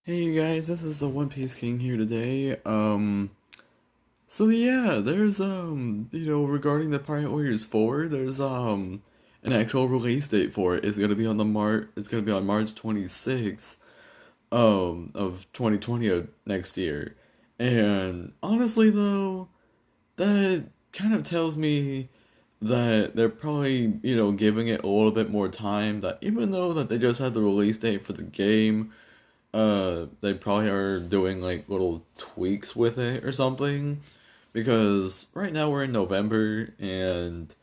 Hey you guys, this is the One Piece King here today. So yeah, there's regarding the Pirate Warriors 4, there's an actual release date for it. It's gonna be on March 26th of 2020 next year. And honestly though, that kind of tells me that they're probably, giving it a little bit more time, that even though that they just had the release date for the game, they probably are doing like little tweaks with it or something. Because right now we're in November and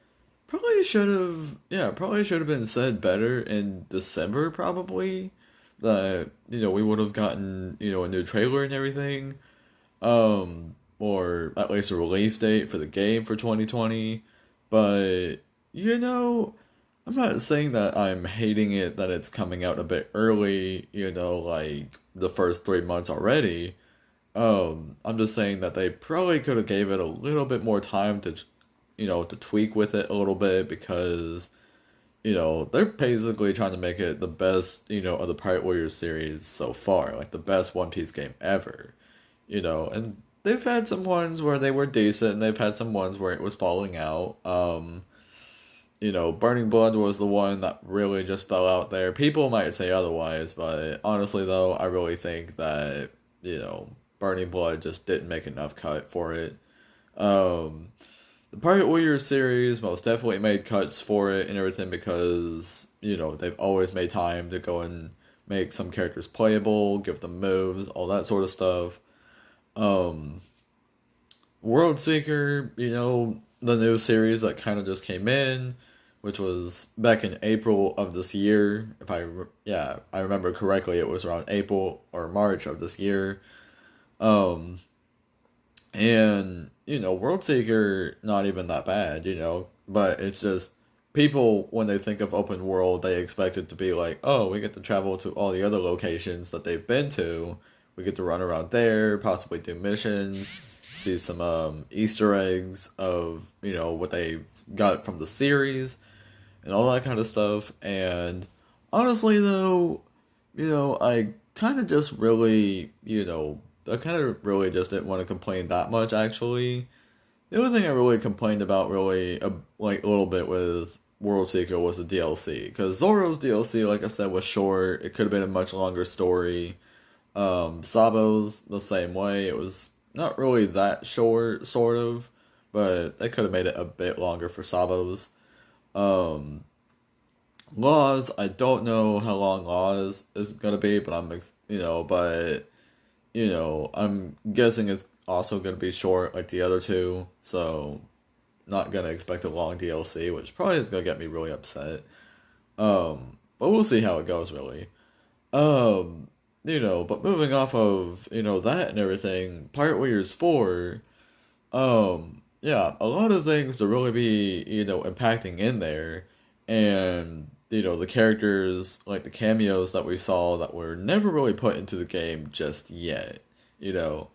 probably should have been said better in December probably. That, we would have gotten, a new trailer and everything. Or at least a release date for the game for 2020. But, you know, I'm not saying that I'm hating it that it's coming out a bit early, like the first 3 months already. I'm just saying that they probably could have gave it a little bit more time to, to tweak with it a little bit because, they're basically trying to make it the best, of the Pirate Warriors series so far, like the best One Piece game ever, and they've had some ones where they were decent and they've had some ones where it was falling out. Burning Blood was the one that really just fell out there. People might say otherwise, but honestly, though, I really think that, Burning Blood just didn't make enough cut for it. Um, the Pirate Warriors series most definitely made cuts for it and everything because, they've always made time to go and make some characters playable, give them moves, all that sort of stuff. Um, World Seeker, the new series that kind of just came in, which was back in April of this year. Yeah, I remember correctly, it was around April or March of this year. Um, and World Seeker not even that bad, but it's just people when they think of open world, they expect it to be like, oh, we get to travel to all the other locations that they've been to. We get to run around there, possibly do missions, see some Easter eggs of what they've got from the series and all that kind of stuff. And honestly, though, I kind of just really, I kind of really just didn't want to complain that much, actually. The only thing I really complained about, really, like a little bit with World Seeker was the DLC. Because Zoro's DLC, like I said, was short. It could have been a much longer story. Sabo's the same way. It was not really that short, sort of, but they could have made it a bit longer for Sabo's. Um, Laws, I don't know how long Laws is gonna be, but I'm guessing it's also gonna be short like the other two, so not gonna expect a long DLC, which probably is gonna get me really upset. But we'll see how it goes, really. Um, but moving off of that and everything, Pirate Warriors 4. Yeah, a lot of things to really be, impacting in there. And, the characters, like the cameos that we saw that were never really put into the game just yet. You know,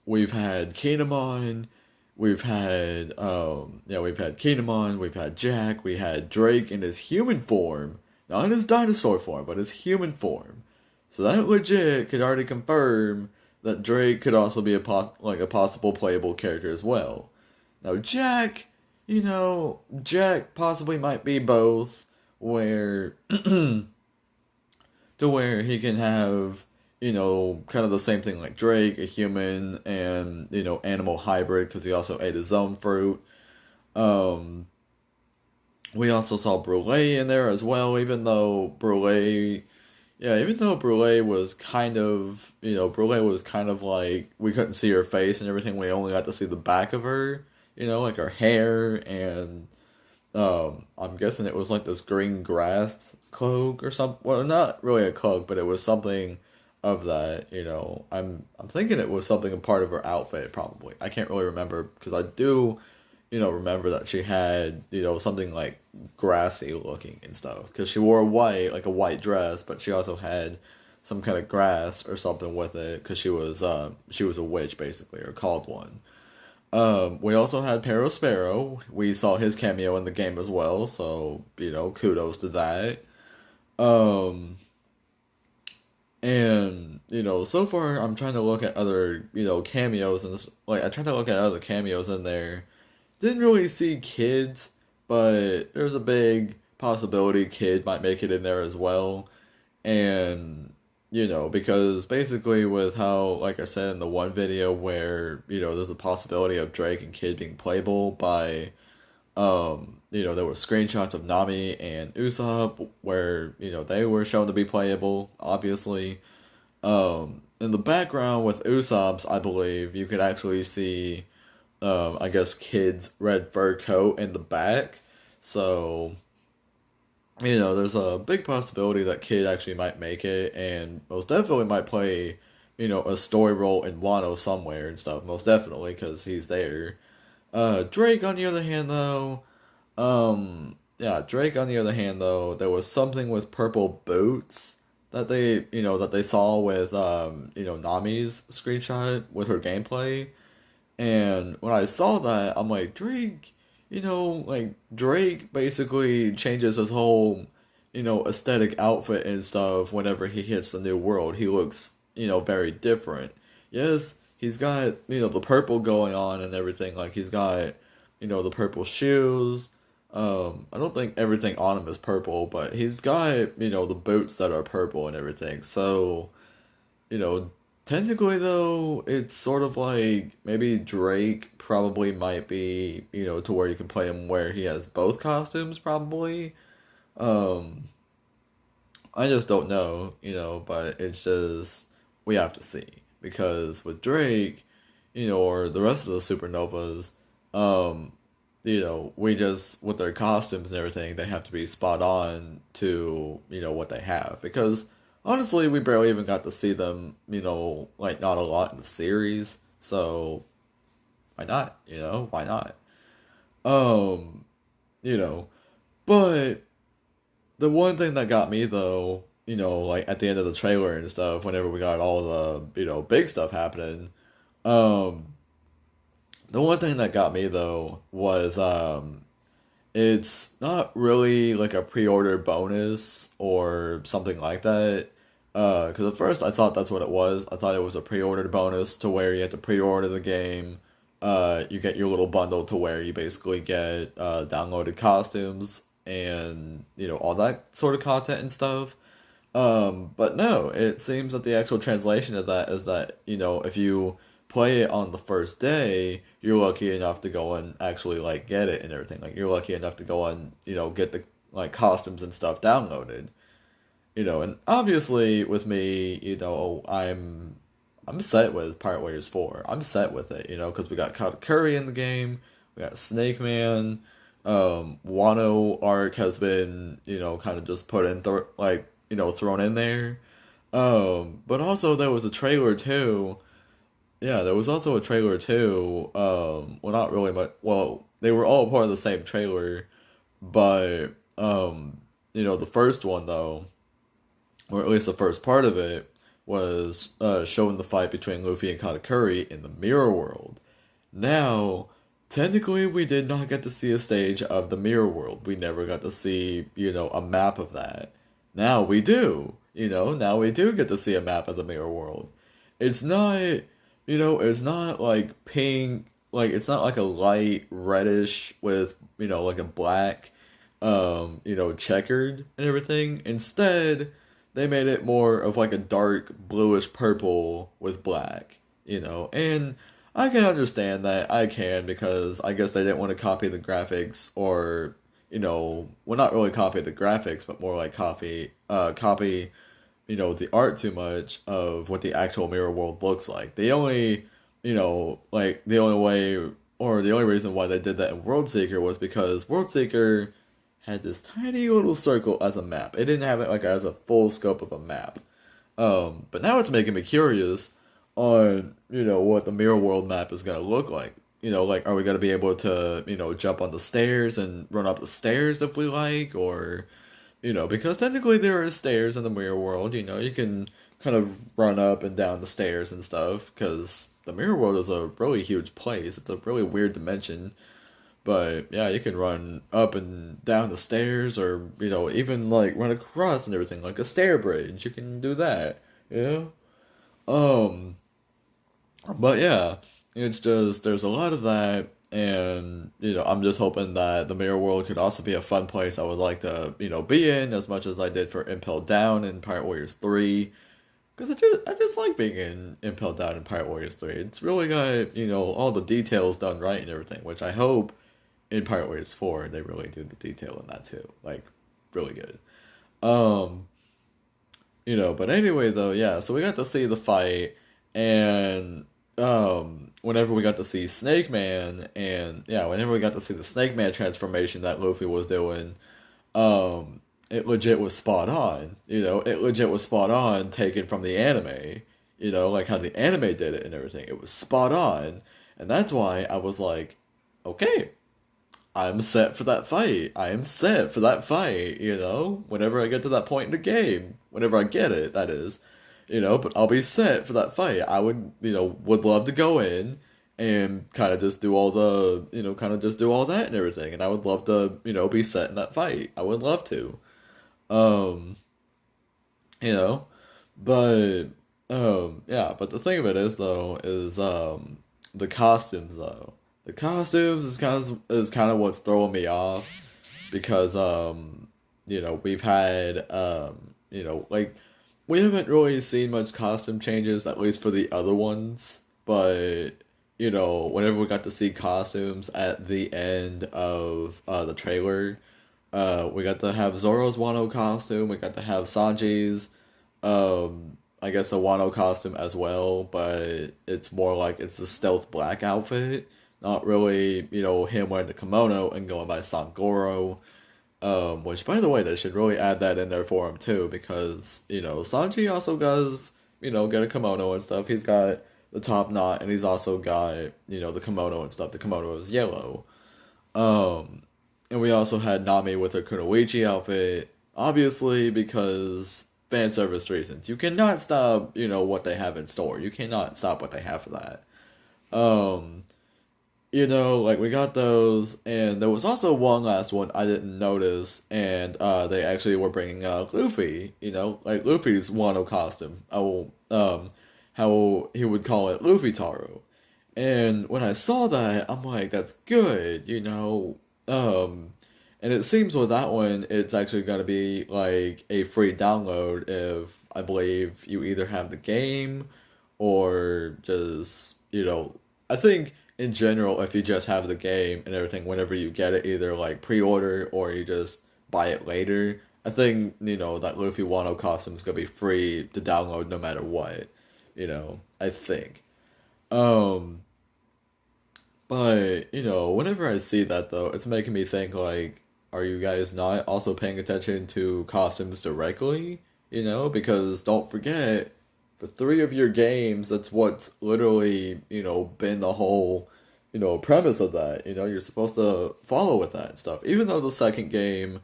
we've had Kinemon, we've had Kinemon, we've had Jack, we had Drake in his human form, not in his dinosaur form, but his human form. So that legit could already confirm that Drake could also be a possible playable character as well. Now Jack, Jack possibly might be both, where to where he can have kind of the same thing like Drake, a human and animal hybrid because he also ate his own fruit. Um, we also saw Brule in there as well, even though Brule was kind of, Brule was kind of like, we couldn't see her face and everything, we only got to see the back of her, like her hair, and I'm guessing it was like this green grass cloak or something. Well, not really a cloak, but it was something of that, I'm thinking it was something a part of her outfit, probably. I can't really remember, because I do remember that she had, something like grassy looking and stuff. Because she wore like a white dress, but she also had some kind of grass or something with it. Because she was a witch basically, or called one. We also had Sparrow. We saw his cameo in the game as well, so kudos to that. Um, And, so far I'm trying to look at other, cameos and like I tried to look at other cameos in there. Didn't really see kids, but there's a big possibility kid might make it in there as well. And, because basically with how, like I said in the one video where, there's a possibility of Drake and Kid being playable by, there were screenshots of Nami and Usopp where, they were shown to be playable, obviously. In the background with Usopp's, I believe, you could actually see, I guess, Kid's red fur coat in the back. So, there's a big possibility that Kid actually might make it, and most definitely might play, a story role in Wano somewhere and stuff. Most definitely, because he's there. Drake, on the other hand, though, yeah, Drake, on the other hand, though, there was something with purple boots that they saw with, Nami's screenshot with her gameplay. And when I saw that, I'm like, Drake, like Drake basically changes his whole, aesthetic outfit and stuff whenever he hits the new world. He looks, very different. Yes, he's got, the purple going on and everything. Like he's got, the purple shoes. I don't think everything on him is purple, but he's got, the boots that are purple and everything. So, you know, technically though, it's sort of like maybe Drake probably might be, to where you can play him where he has both costumes probably. Um, I just don't know, but it's just we have to see because with Drake, or the rest of the supernovas, um, we just with their costumes and everything, they have to be spot on to, what they have because honestly, we barely even got to see them, like not a lot in the series. So why not? Why not? Um, you know, but the one thing that got me though, like at the end of the trailer and stuff, whenever we got all the, big stuff happening, um, the one thing that got me though was it's not really like a pre-order bonus or something like that. Because at first I thought that's what it was. I thought it was a pre-order bonus to where you have to pre-order the game. You get your little bundle to where you basically get downloaded costumes and all that sort of content and stuff. But no, it seems that the actual translation of that is that, if you play it on the first day, you're lucky enough to go and actually like get it and everything. Like you're lucky enough to go and, get the like costumes and stuff downloaded. And obviously with me, I'm set with Pirate Warriors 4. I'm set with it, because we got Katakuri in the game, we got Snake Man, Wano arc has been, kind of just put in, thrown in there. But also there was a trailer too. Yeah, there was also a trailer too. Well, not really much. Well, they were all part of the same trailer, but the first one though, or at least the first part of it, was showing the fight between Luffy and Katakuri in the Mirror World. Now, technically, we did not get to see a stage of the Mirror World. We never got to see, a map of that. Now we do. Now we do get to see a map of the Mirror World. It's not, it's not like pink, like it's not like a light reddish with, like a black, checkered and everything. Instead, they made it more of like a dark bluish purple with black, and I can understand that. I can because I guess they didn't want to copy the graphics or, well, not really copy the graphics, but more like copy, the art too much of what the actual mirror world looks like. The only, like the only way or the only reason why they did that in World Seeker was because World Seeker had this tiny little circle as a map. It didn't have it like as a full scope of a map. But now it's making me curious on, what the Mirror World map is gonna look like. Like are we gonna be able to, jump on the stairs and run up the stairs if we like, or because technically there are stairs in the Mirror World, you can kind of run up and down the stairs and stuff, because the Mirror World is a really huge place. It's a really weird dimension. But yeah, you can run up and down the stairs or, even like run across and everything, like a stair bridge. You can do that. Yeah. Um, but yeah, it's just there's a lot of that, and I'm just hoping that the mirror world could also be a fun place I would like to be in as much as I did for Impel Down and Pirate Warriors 3. Because I just like being in Impel Down and Pirate Warriors 3. It's really got all the details done right and everything, which I hope in Pirate Warriors 4 they really do the detail in that too, like really good. Um, but anyway, though, yeah, so we got to see the fight, and whenever we got to see Snake Man, and yeah, whenever we got to see the Snake Man transformation that Luffy was doing, it legit was spot on. It legit was spot on, taken from the anime. Like how the anime did it and everything. It was spot on, and that's why I was like, okay, I'm set for that fight. I am set for that fight, whenever I get to that point in the game. Whenever I get it, that is. But I'll be set for that fight. I would love to go in and kind of just do all the, kind of just do all that and everything. And I would love to, be set in that fight. I would love to. Um, you know, but, yeah, but the thing of it is, though, is, the costumes, though. The costumes is kind of what's throwing me off because we've had like we haven't really seen much costume changes, at least for the other ones, but whenever we got to see costumes at the end of the trailer, we got to have Zoro's Wano costume, we got to have Sanji's I guess a Wano costume as well, but it's more like it's the stealth black outfit, not really, him wearing the kimono and going by Sangoro. Which, by the way, they should really add that in there for him too, because Sanji also does get a kimono and stuff. He's got the top knot, and he's also got the kimono and stuff. The kimono is yellow. Um, and we also had Nami with her Kunoichi outfit, obviously because fan service reasons. You cannot stop what they have in store. You cannot stop what they have for that. Um, like we got those, and there was also one last one I didn't notice, and they actually were bringing Luffy, like Luffy's Wano costume. How he would call it Luffy Taro. And when I saw that, I'm like, that's good, and it seems with that one, it's actually gonna be like a free download if I believe you either have the game or just I think in general, if you just have the game and everything, whenever you get it, either like pre-order or you just buy it later, I think that Luffy Wano costume is gonna be free to download no matter what. I think. Um, but whenever I see that though, it's making me think like, are you guys not also paying attention to costumes directly? Because don't forget, for three of your games, that's what's literally, been the whole, premise of that. You're supposed to follow with that and stuff. Even though the second game,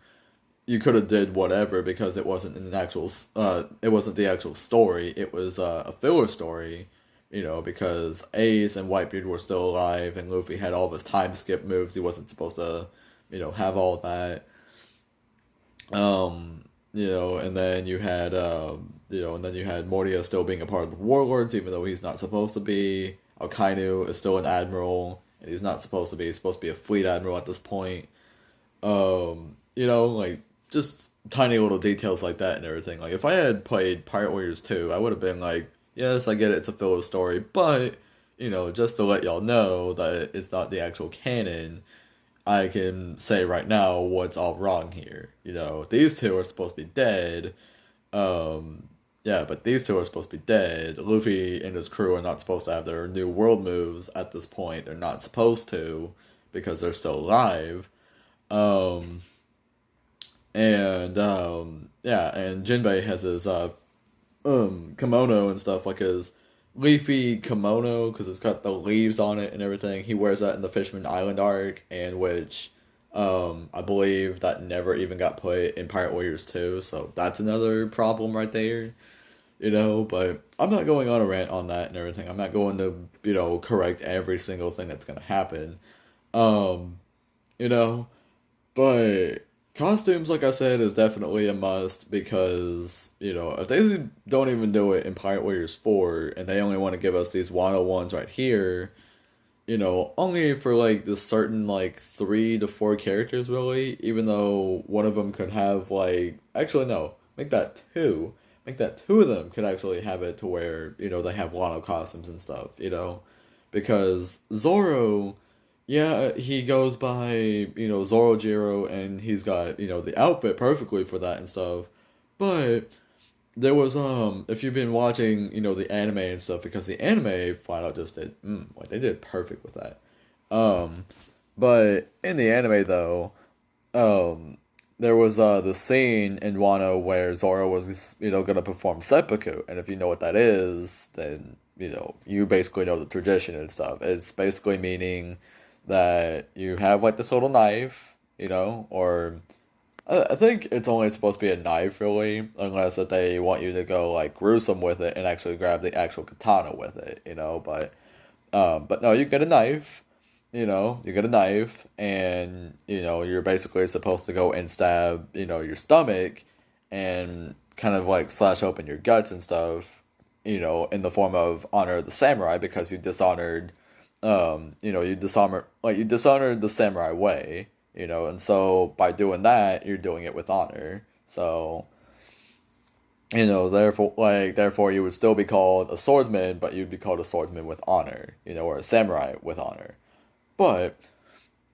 you could have did whatever because it wasn't the actual story. It was a filler story, because Ace and Whitebeard were still alive, and Luffy had all of his time skip moves. He wasn't supposed to, have all that. And then you had Mordia still being a part of the Warlords, even though he's not supposed to be. Akainu is still an admiral, and he's not supposed to be. He's supposed to be a fleet admiral at this point. Like just tiny little details like that and everything. Like if I had played Pirate Warriors 2, I would have been like, yes, I get it, it's a filler story, but just to let y'all know that it's not the actual canon. I can say right now what's all wrong here. These two are supposed to be dead. Yeah, but these two are supposed to be dead. Luffy and his crew are not supposed to have their new world moves at this point. They're not supposed to because they're still alive. Um, yeah, and Jinbei has his kimono and stuff, like his leafy kimono, because it's got the leaves on it and everything. He wears that in the Fishman Island arc, and which I believe that never even got put in Pirate Warriors 2, so that's another problem right there. But I'm not going on a rant on that and everything. I'm not going to, correct every single thing that's gonna happen. Um, you know, but Costumes, like I said, is definitely a must because, if they don't even do it in Pirate Warriors 4 and they only want to give us these one-on-ones right here, only for like this certain like 3 to 4 characters really, even though one of them could have like, actually no, make that two. Make that two of them could actually have it to where, they have Wano costumes and stuff, because Zoro, yeah, he goes by, Zoro Jiro, and he's got, the outfit perfectly for that and stuff. But there was if you've been watching, the anime and stuff, because the anime flat out just did like they did perfect with that. Um but in the anime though, um there was the scene in Wano where Zoro was, gonna perform seppuku, and if you know what that is, then you basically know the tradition and stuff. It's basically meaning that you have like this little knife, or I think it's only supposed to be a knife, really, unless that they want you to go like gruesome with it and actually grab the actual katana with it, but no, you get a knife, you get a knife, and you're basically supposed to go and stab, your stomach, and kind of like slash open your guts and stuff, in the form of honor of the samurai because you dishonored, you dishonored the samurai way, and so by doing that, you're doing it with honor. So, therefore you would still be called a swordsman, but you'd be called a swordsman with honor, or a samurai with honor. But,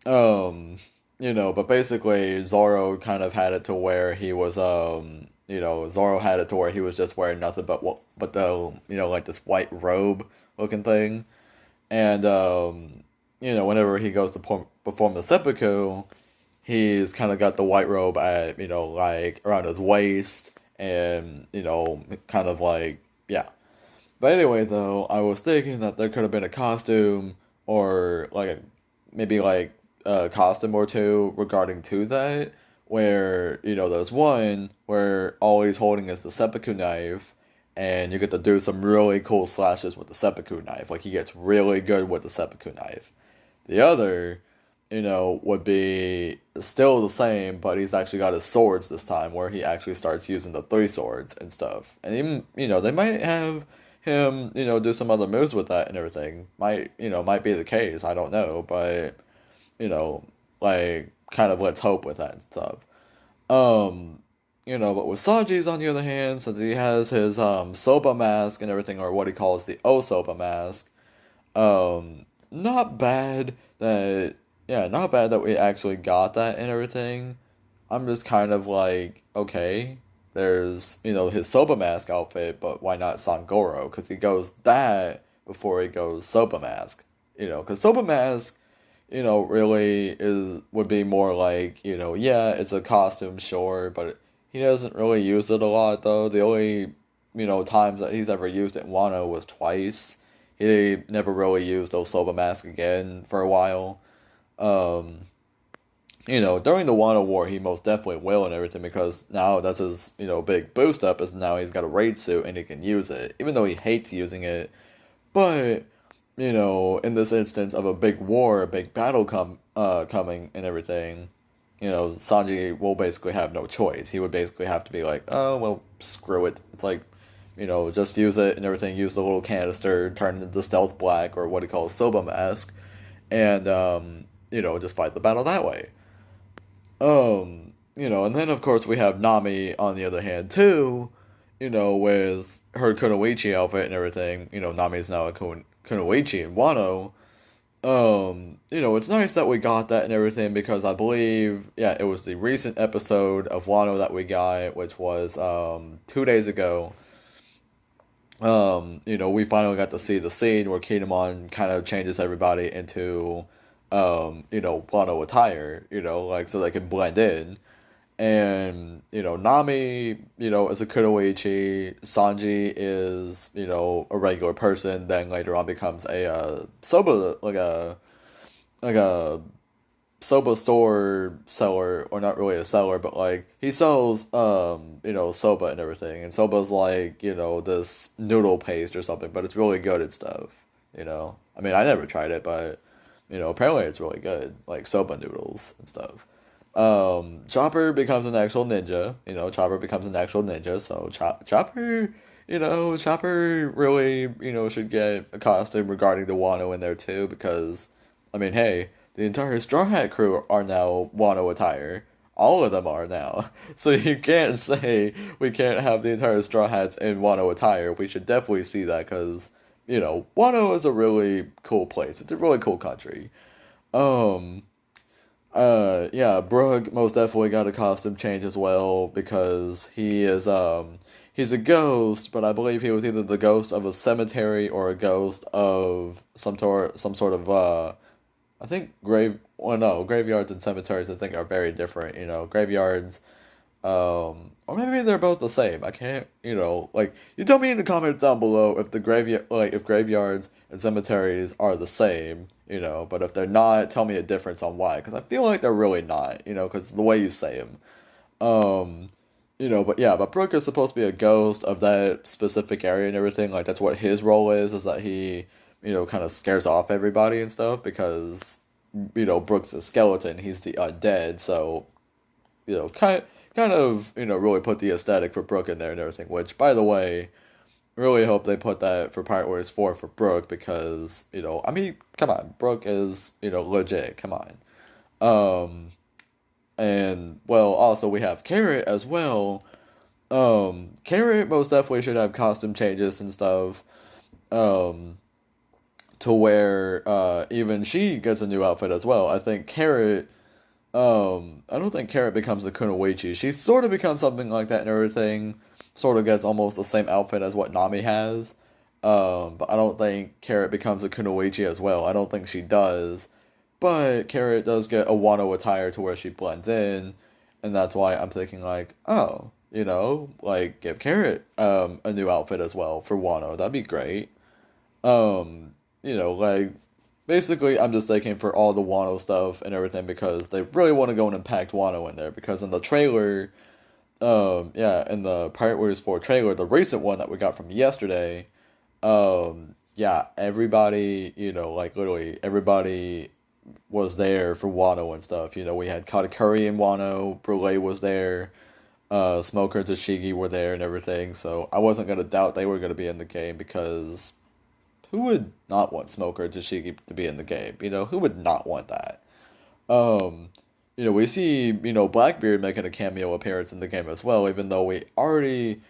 um, but basically Zoro kind of had it to where he was, Zoro had it to where he was just wearing nothing but the, like this white robe looking thing. And, whenever he goes to perform the seppuku, he's kind of got the white robe at, like around his waist, and, kind of like, yeah. But anyway, though, I was thinking that there could have been a costume, or like maybe like a costume or two regarding to that, where, there's one where all he's holding is the seppuku knife, and you get to do some really cool slashes with the seppuku knife. Like, he gets really good with the seppuku knife. The other, would be still the same, but he's actually got his swords this time, where he actually starts using the 3 swords and stuff. And even, they might have him, do some other moves with that and everything. Might be the case. I don't know, but, like, kind of let's hope with that and stuff. Um, but with Sanji's on the other hand, since he has his Soba mask and everything, or what he calls the Osoba mask, not bad that not bad that we actually got that and everything. I'm just kind of like, okay, there's, his Soba mask outfit, but why not Sangoro? Because he goes that before he goes Soba mask. Because Soba mask, really would be more like, yeah, it's a costume, sure, but he doesn't really use it a lot, though. The only, times that he's ever used it in Wano was twice. He never really used Osoba mask again for a while. Um, during the Wano War, he most definitely will and everything, because now that's his, big boost up, is now he's got a raid suit and he can use it, even though he hates using it. But, in this instance of a big war, a big battle coming and everything, Sanji will basically have no choice. He would basically have to be like, oh, well, screw it. It's like, just use it and everything, use the little canister, turn it into stealth black, or what he calls Soba mask, and, just fight the battle that way. And then of course we have Nami on the other hand too, with her Kunoichi outfit and everything. Nami's now a Kunoichi in Wano. It's nice that we got that and everything, because I believe, yeah, it was the recent episode of Wano that we got, which was 2 days ago. We finally got to see the scene where Kinemon kind of changes everybody into Wano attire, like so they can blend in. And, Nami, is a kunoichi. Sanji is, a regular person, then later on becomes a soba, like a soba store seller, or not really a seller, but like he sells soba and everything. And soba's like, this noodle paste or something, but it's really good and stuff, I mean, I never tried it, but apparently it's really good, like soba noodles and stuff. Chopper becomes an actual ninja. Chopper becomes an actual ninja. So Chopper, Chopper really, should get a costume regarding the Wano in there too, because, I mean, hey, the entire Straw Hat crew are now Wano attire. All of them are now. So you can't say we can't have the entire Straw Hats in Wano attire. We should definitely see that because, Wano is a really cool place. It's a really cool country. Um, yeah, Brooke most definitely got a costume change as well because he's a ghost, but I believe he was either the ghost of a cemetery or a ghost of some sort of I think well, no, graveyards and cemeteries I think are very different, graveyards or maybe they're both the same. I can't, like you tell me in the comments down below if the if graveyards and cemeteries are the same, but if they're not, tell me a difference on why, because I feel like they're really not, because the way you say them. Um, but yeah, but Brooke is supposed to be a ghost of that specific area and everything. Like that's what his role is that he, kind of scares off everybody and stuff because, Brooke's a skeleton. He's the undead, so kind of, really put the aesthetic for Brooke in there and everything. Which, by the way, really hope they put that for Pirate Warriors 4 for Brooke because, I mean, come on, Brooke is, legit. Come on. Um, and well, also we have Carrot as well. Carrot most definitely should have costume changes and stuff. Um, to where even she gets a new outfit as well. I think Carrot I don't think Carrot becomes the Kunoichi. She sort of becomes something like that and everything. Sort of gets almost the same outfit as what Nami has. But I don't think Carrot becomes a Kunoichi as well. I don't think she does. But Carrot does get a Wano attire to where she blends in. And that's why I'm thinking like, oh, like give Carrot a new outfit as well for Wano. That'd be great. Like basically I'm just thinking for all the Wano stuff and everything because they really want to go and impact Wano in there because in the trailer, yeah, in the Pirate Warriors 4 trailer, the recent one that we got from yesterday, yeah, everybody, like literally everybody was there for Wano and stuff. We had Katakuri and Wano, Brule was there, Smoker and Tashigi were there and everything, so I wasn't gonna doubt they were gonna be in the game because who would not want Smoker and Tashigi to be in the game? Who would not want that? Um, we see, Blackbeard making a cameo appearance in the game as well, even though we already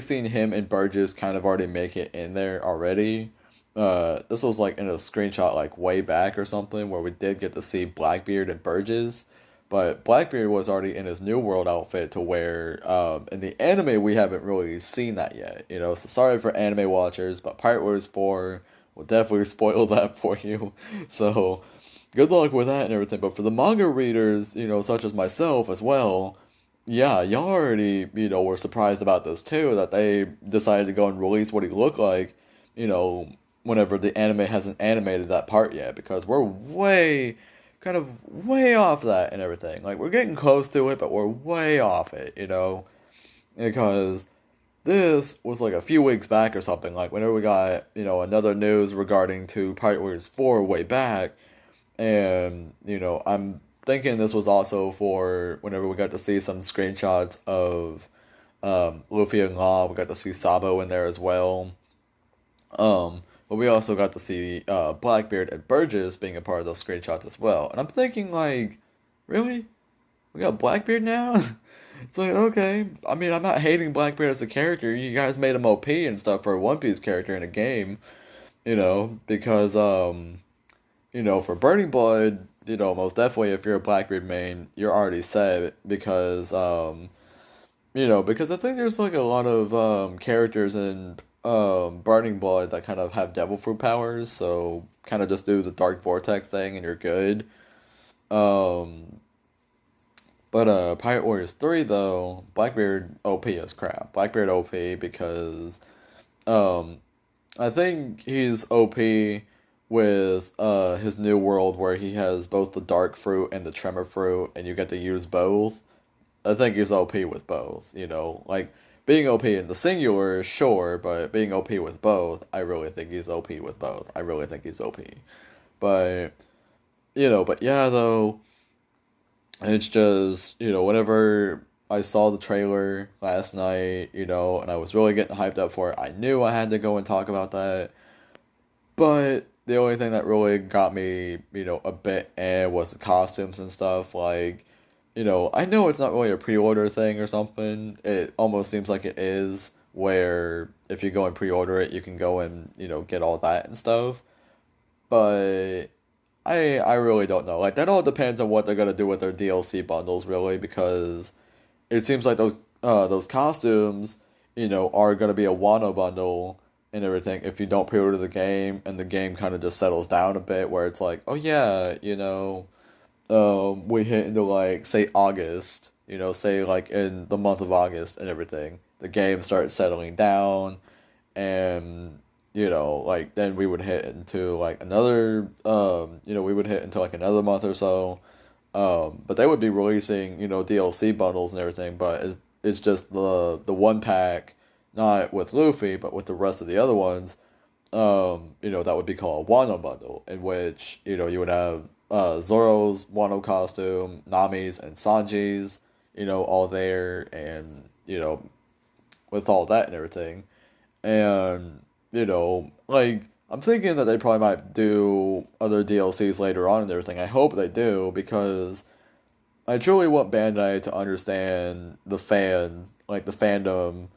seen him and Burgess kind of already make it in there already. This was like in a screenshot like way back or something where we did get to see Blackbeard and Burgess. But Blackbeard was already in his New World outfit to where, in the anime, we haven't really seen that yet. So sorry for anime watchers, but Pirate Warriors 4 will definitely spoil that for you. So, good luck with that and everything. But for the manga readers, such as myself as well, yeah, y'all already, were surprised about this too, that they decided to go and release what he looked like, you know, whenever the anime hasn't animated that part yet, because we're kind of way off that and everything. Like, we're getting close to it, but we're way off it, because this was like a few weeks back or something, like whenever we got, another news regarding to Pirate Warriors 4 way back, and, I'm thinking this was also for whenever we got to see some screenshots of Luffy and Law, we got to see Sabo in there as well. But we also got to see Blackbeard and Burgess being a part of those screenshots as well. And I'm thinking, like, really? We got Blackbeard now? It's like, okay. I mean, I'm not hating Blackbeard as a character. You guys made him OP and stuff for a One Piece character in a game, because, for Burning Blood, most definitely if you're a Blackbeard main, you're already set because, because I think there's like a lot of characters in Burning Blood that kind of have devil fruit powers, so kind of just do the Dark Vortex thing and you're good. Um, but Pirate Warriors 3 though, Blackbeard OP is crap. Blackbeard OP because um I think he's OP with his new world where he has both the dark fruit and the tremor fruit and you get to use both. I think he's OP with both, like being OP in the singular, sure, but being OP with both, I really think he's OP with both. I really think he's OP. But but yeah though, And it's just, whenever I saw the trailer last night, and I was really getting hyped up for it, I knew I had to go and talk about that. But the only thing that really got me, a bit was the costumes and stuff. Like, I know it's not really a pre-order thing or something. It almost seems like it is, where if you go and pre-order it, you can go and, get all that and stuff. But I really don't know. Like, that all depends on what they're gonna do with their DLC bundles, really, because it seems like those costumes, are gonna be a Wano bundle and everything if you don't pre-order the game, and the game kind of just settles down a bit, where it's like, oh yeah, we hit into, like, say August, say like in the month of August and everything, the game starts settling down, and like, then we would hit into like another we would hit into like another month or so. But they would be releasing, DLC bundles and everything, but it's just the one pack, not with Luffy, but with the rest of the other ones. That would be called a Wano bundle, in which, you would have Zoro's Wano costume, Nami's and Sanji's, all there, and, with all that and everything. And, like, I'm thinking that they probably might do other DLCs later on and everything. I hope they do, because I truly want Bandai to understand the fans, like the fandom,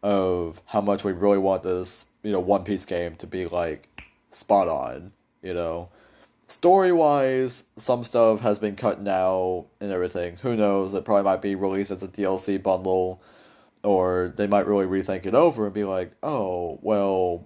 of how much we really want this, One Piece game to be, like, spot on, you know. Story wise, some stuff has been cut now and everything. Who knows? It probably might be released as a DLC bundle, or they might really rethink it over and be like, oh, well,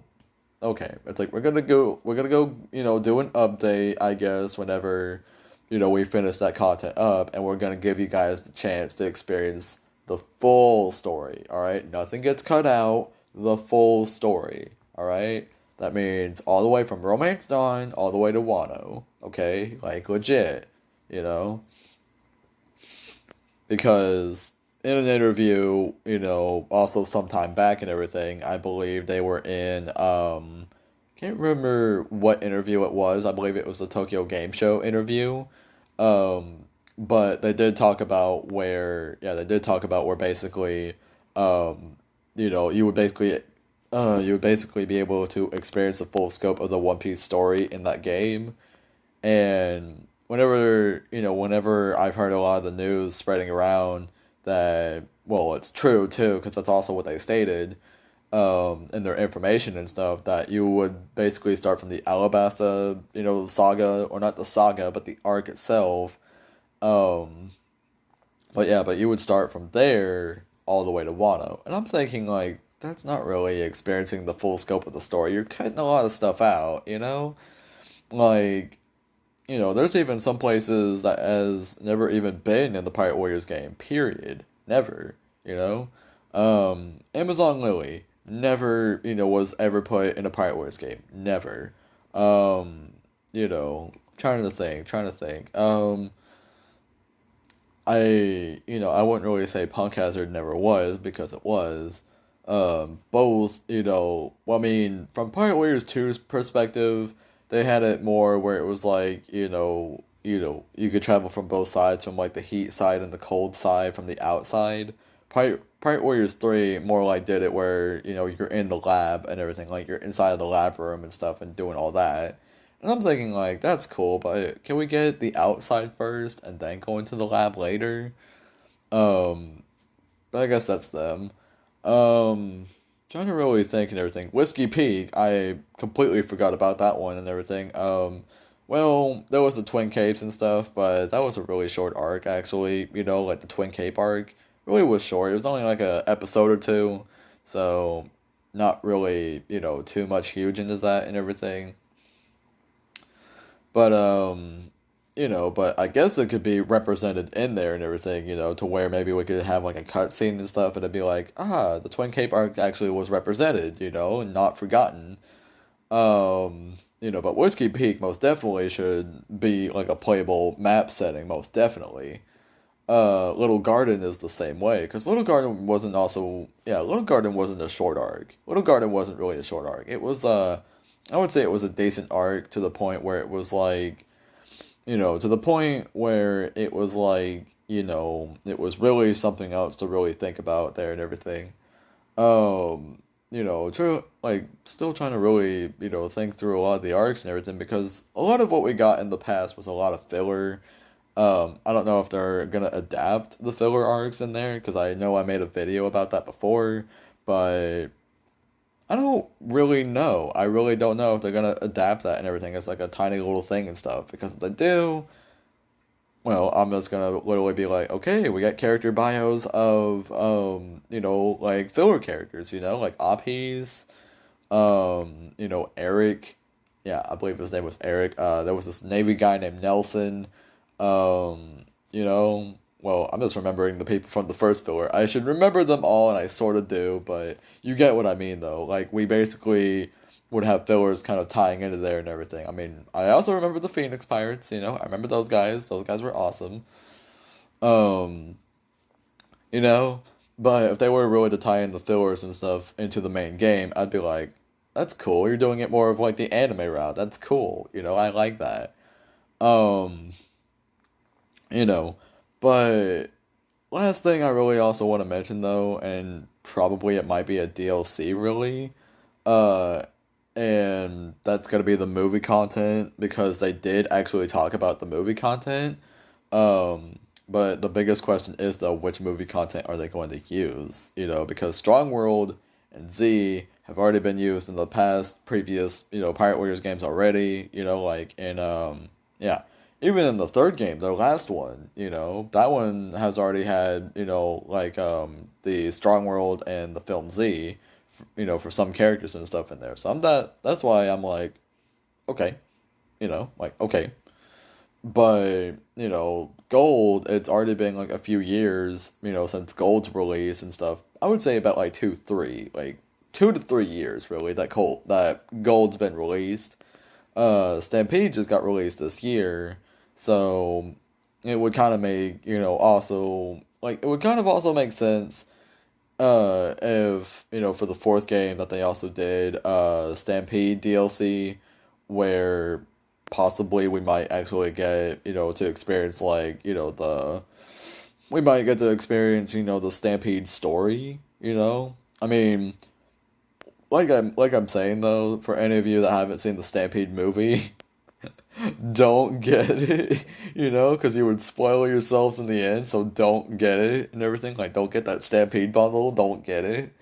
okay. It's like, we're gonna go, do an update, I guess, whenever, we finish that content up, and we're gonna give you guys the chance to experience the full story, alright? Nothing gets cut out, the full story, alright? That means all the way from Romance Dawn all the way to Wano, okay? Like, legit, you know? Because in an interview, also sometime back and everything, I believe they were in, can't remember what interview it was. I believe it was the Tokyo Game Show interview. But they did talk about where, yeah, they did talk about where basically, um, you would basically be able to experience the full scope of the One Piece story in that game. And whenever I've heard a lot of the news spreading around that, well, it's true too, because that's also what they stated, in their information and stuff, that you would basically start from the Alabasta, saga, or not the saga, but the arc itself. Um, but yeah, but you would start from there all the way to Wano. And I'm thinking, like, that's not really experiencing the full scope of the story. You're cutting a lot of stuff out, you know? Like, there's even some places that has never even been in the Pirate Warriors game. Period. Never. You know. Amazon Lily never, was ever put in a Pirate Warriors game. Never. Trying to think. I wouldn't really say Punk Hazard never was, because it was. Both, well, I mean, from Pirate Warriors 2's perspective, they had it more where it was like, you could travel from both sides, from like the heat side and the cold side from the outside. Pirate Warriors 3 more like did it where, you're in the lab and everything, like you're inside of the lab room and stuff and doing all that. And I'm thinking, like, that's cool, but can we get the outside first and then go into the lab later? Um, but I guess that's them. Um, Trying to really think and everything. Whiskey Peak, I completely forgot about that one and everything. Well, there was the Twin Capes and stuff, but that was a really short arc, actually. Like the Twin Cape arc really was short. It was only like a episode or two, so not really, too much huge into that and everything. But but I guess it could be represented in there and everything, to where maybe we could have like a cutscene and stuff, and it'd be like, the Twin Cape arc actually was represented, and not forgotten. But Whiskey Peak most definitely should be like a playable map setting, most definitely. Little Garden is the same way, because Little Garden wasn't a short arc. Little Garden wasn't really a short arc. It was, I would say it was a decent arc, to the point where it was like, to the point where it was like, it was really something else to really think about there and everything. Still trying to really, think through a lot of the arcs and everything because a lot of what we got in the past was a lot of filler. I don't know if they're gonna adapt the filler arcs in there because I know I made a video about that before, but I don't really know. I really don't know if they're gonna adapt that and everything as like a tiny little thing and stuff because if they do, well, I'm just gonna literally be like, okay, we got character bios of like filler characters, like Apis, Eric. Yeah, I believe his name was Eric. There was this Navy guy named Nelson. Well, I'm just remembering the people from the first filler. I should remember them all, and I sort of do, but you get what I mean, though. Like, we basically would have fillers kind of tying into there and everything. I mean, I also remember the Phoenix Pirates, I remember those guys. Those guys were awesome. Um, you know, but if they were really to tie in the fillers and stuff into the main game, I'd be like, that's cool. You're doing it more of like the anime route. That's cool. I like that. Um, you know, but last thing I really also want to mention though, and probably it might be a DLC really, uh, and that's gonna be the movie content because they did actually talk about the movie content. But the biggest question is though, which movie content are they going to use? Because Strong World and Z have already been used in the past previous, Pirate Warriors games already, like in yeah. Even in the third game, their last one, that one has already had, like the Strong World and the film Z, for some characters and stuff in there. So that's why I'm like, okay, okay. But, Gold, it's already been like a few years, since Gold's release and stuff. I would say about like 2 to 3 years really that Gold's been released. Stampede just got released this year, so it would kind of make, also like it would kind of also make sense if, for the fourth game that they also did Stampede DLC where possibly we might actually get, to experience like, we might get to experience, the Stampede story, I mean, like I'm saying though, for any of you that haven't seen the Stampede movie, don't get it, because you would spoil yourselves in the end, so don't get it and everything. Like, don't get that Stampede bundle, don't get it.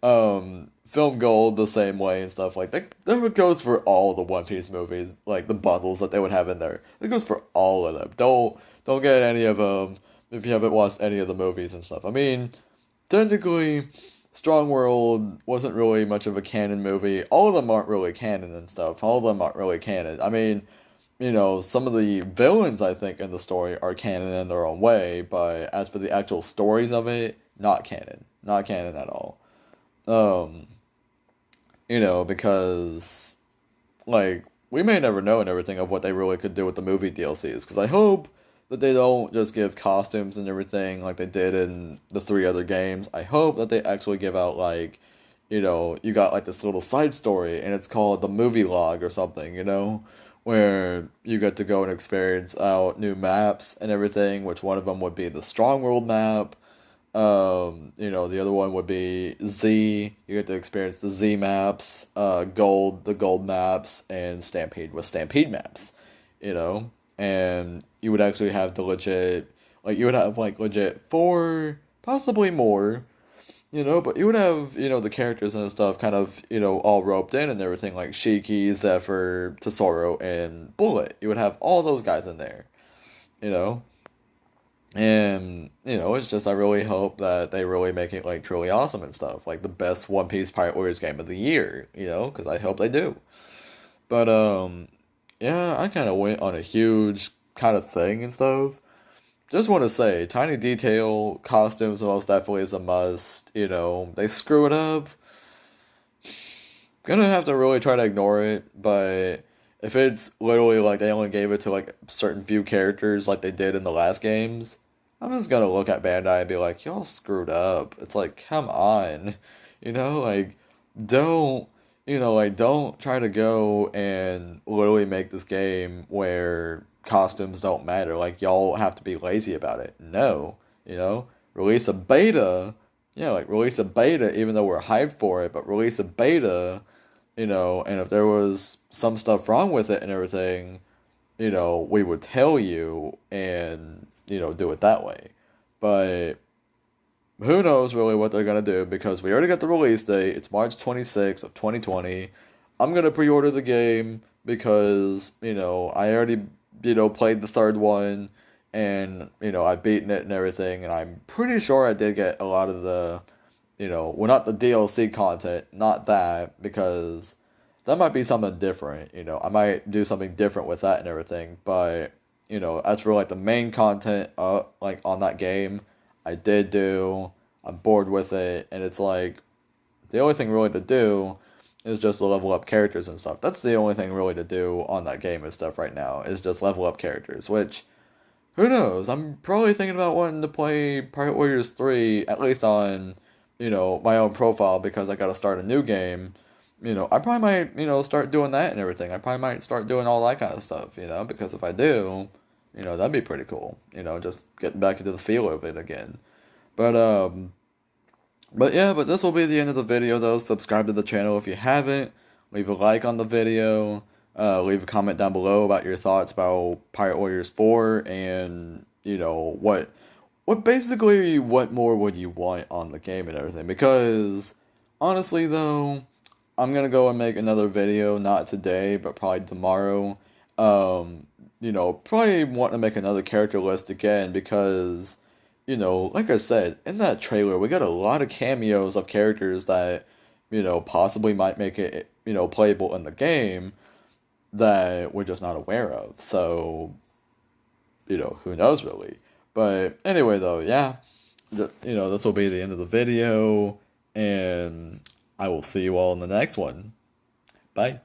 Film Gold the same way and stuff like that. That goes for all the One Piece movies, like the bundles that they would have in there. It goes for all of them. Don't get any of them if you haven't watched any of the movies and stuff. I mean, technically, Strong World wasn't really much of a canon movie. All of them aren't really canon and stuff. All of them aren't really canon. I mean, some of the villains I think in the story are canon in their own way, but as for the actual stories of it, not canon. Not canon at all. Um, because like we may never know and everything of what they really could do with the movie DLCs. Because I hope that they don't just give costumes and everything like they did in the three other games. I hope that they actually give out like, you got like this little side story and it's called the movie log or something, where you get to go and experience out new maps and everything, which one of them would be the Strong World map. The other one would be Z. You get to experience the Z maps, Gold, the Gold maps, and Stampede with Stampede maps, and you would actually have the legit, like, you would have, like, legit four, possibly more, but you would have, the characters and stuff kind of, all roped in and everything, like Shiki, Zephyr, Tesoro, and Bullet. You would have all those guys in there, you know? And, it's just, I really hope that they really make it, like, truly awesome and stuff. Like, the best One Piece Pirate Warriors game of the year, because I hope they do. But, yeah, I kind of went on a huge kind of thing and stuff. Just want to say, tiny detail, costumes most definitely is a must. They screw it up. Gonna have to really try to ignore it, but if it's literally like they only gave it to like certain few characters like they did in the last games, I'm just gonna look at Bandai and be like, y'all screwed up. It's like, come on. Like, don't. like, don't try to go and literally make this game where costumes don't matter. Like, y'all have to be lazy about it. No, release a beta. Yeah, like, release a beta, even though we're hyped for it, but release a beta, and if there was some stuff wrong with it and everything, we would tell you and, do it that way. But who knows really what they're gonna do because we already got the release date. It's March 26th of 2020. I'm gonna pre-order the game because, I already, played the third one and, I've beaten it and everything, and I'm pretty sure I did get a lot of the, well, not the DLC content, not that, because that might be something different, I might do something different with that and everything, but, as for like the main content, like on that game, I did do. I'm bored with it, and it's like the only thing really to do is just to level up characters and stuff. That's the only thing really to do on that game and stuff right now is just level up characters. Which, who knows? I'm probably thinking about wanting to play Pirate Warriors 3 at least on, my own profile because I got to start a new game. I probably might, start doing that and everything. I probably might start doing all that kind of stuff, because if I do, that'd be pretty cool. Just getting back into the feel of it again. But yeah, but this will be the end of the video though. Subscribe to the channel if you haven't. Leave a like on the video. Leave a comment down below about your thoughts about Pirate Warriors 4 and, what more would you want on the game and everything? Because honestly though, I'm gonna go and make another video, not today, but probably tomorrow. Probably want to make another character list again because like I said, in that trailer, we got a lot of cameos of characters that, possibly might make it, playable in the game that we're just not aware of. So, who knows really. But anyway, though, yeah, this will be the end of the video, and I will see you all in the next one. Bye.